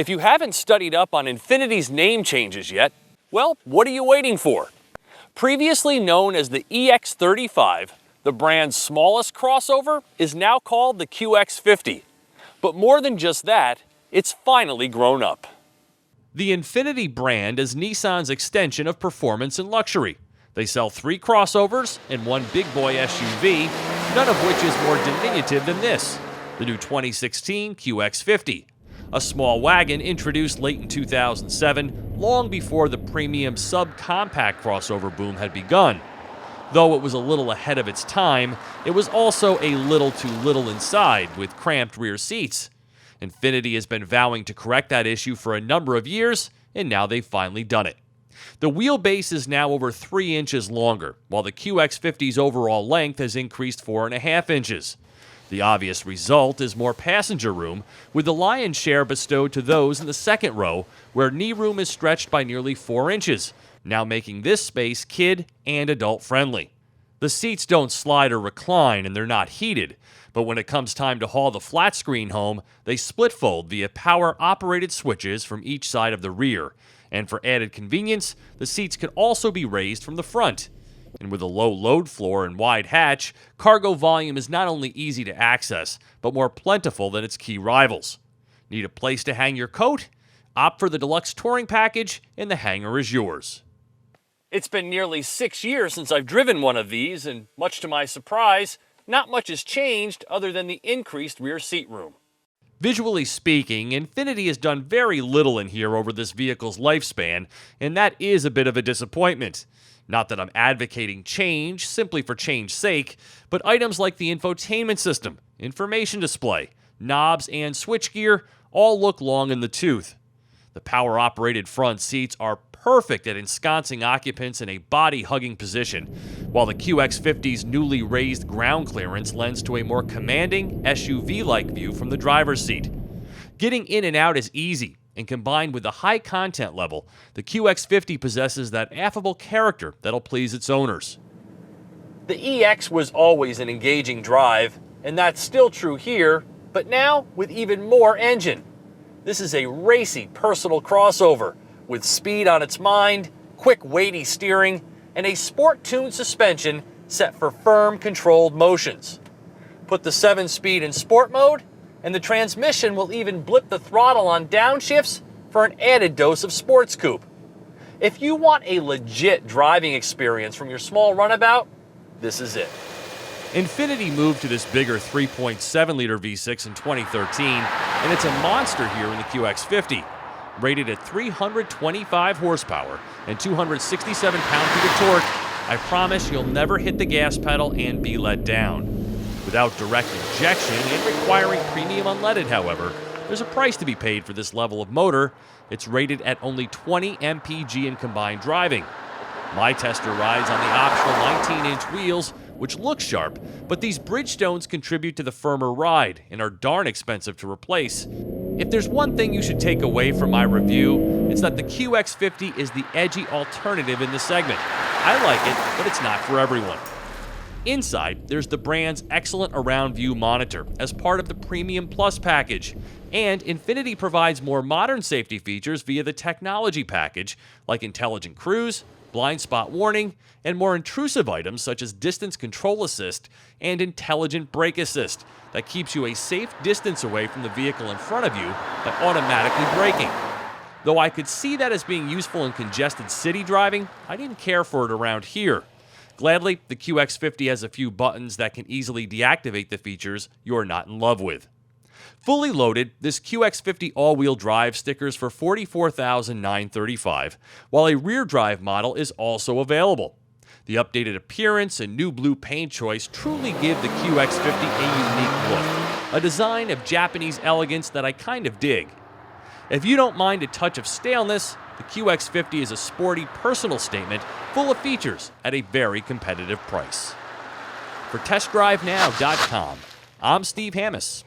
If you haven't studied up on Infiniti's name changes yet, well, what are you waiting for? Previously known as the EX35, the brand's smallest crossover is now called the QX50. But more than just that, it's finally grown up. The Infiniti brand is Nissan's extension of performance and luxury. They sell 3 crossovers and 1 big boy SUV, none of which is more diminutive than this, the new 2016 QX50. A small wagon introduced late in 2007, long before the premium subcompact crossover boom had begun. Though it was a little ahead of its time, it was also a little too little inside, with cramped rear seats. Infiniti has been vowing to correct that issue for a number of years, and now they've finally done it. The wheelbase is now over 3 inches longer, while the QX50's overall length has increased 4.5 inches. The obvious result is more passenger room, with the lion's share bestowed to those in the second row, where knee room is stretched by nearly 4 inches, now making this space kid and adult friendly. The seats don't slide or recline, and they're not heated, but when it comes time to haul the flat screen home, they split fold via power-operated switches from each side of the rear, and for added convenience, the seats can also be raised from the front. And with a low load floor and wide hatch, cargo volume is not only easy to access, but more plentiful than its key rivals. Need a place to hang your coat? Opt for the deluxe touring package, and the hangar is yours. It's been nearly 6 years since I've driven one of these, and much to my surprise, not much has changed other than the increased rear seat room. Visually speaking, Infiniti has done very little in here over this vehicle's lifespan, and that is a bit of a disappointment. Not that I'm advocating change simply for change's sake, but items like the infotainment system, information display, knobs, and switchgear all look long in the tooth. The power-operated front seats are perfect at ensconcing occupants in a body-hugging position, while the QX50's newly raised ground clearance lends to a more commanding, SUV-like view from the driver's seat. Getting in and out is easy, and combined with the high content level, the QX50 possesses that affable character that'll please its owners. The EX was always an engaging drive, and that's still true here, but now with even more engine. This is a racy personal crossover with speed on its mind, quick weighty steering, and a sport-tuned suspension set for firm controlled motions. Put the 7-speed in sport mode, and the transmission will even blip the throttle on downshifts for an added dose of sports coupe. If you want a legit driving experience from your small runabout, this is it. Infiniti moved to this bigger 3.7-liter V6 in 2013, and it's a monster here in the QX50. Rated at 325 horsepower and 267 pound-feet of torque, I promise you'll never hit the gas pedal and be let down. Without direct injection and requiring premium unleaded, however, there's a price to be paid for this level of motor. It's rated at only 20 mpg in combined driving. My tester rides on the optional 19-inch wheels, which look sharp, but these Bridgestones contribute to the firmer ride and are darn expensive to replace. If there's one thing you should take away from my review, it's that the QX50 is the edgy alternative in the segment. I like it, but it's not for everyone. Inside, there's the brand's excellent around view monitor as part of the Premium Plus package, and Infiniti provides more modern safety features via the technology package, like intelligent cruise, blind spot warning, and more intrusive items such as distance control assist and intelligent brake assist that keeps you a safe distance away from the vehicle in front of you by automatically braking. Though I could see that as being useful in congested city driving, I didn't care for it around here. Gladly, the QX50 has a few buttons that can easily deactivate the features you're not in love with. Fully loaded, this QX50 all-wheel drive stickers for $44,935, while a rear drive model is also available. The updated appearance and new blue paint choice truly give the QX50 a unique look, a design of Japanese elegance that I kind of dig. If you don't mind a touch of staleness, the QX50 is a sporty personal statement full of features at a very competitive price. For TestDriveNow.com, I'm Steve Hammis.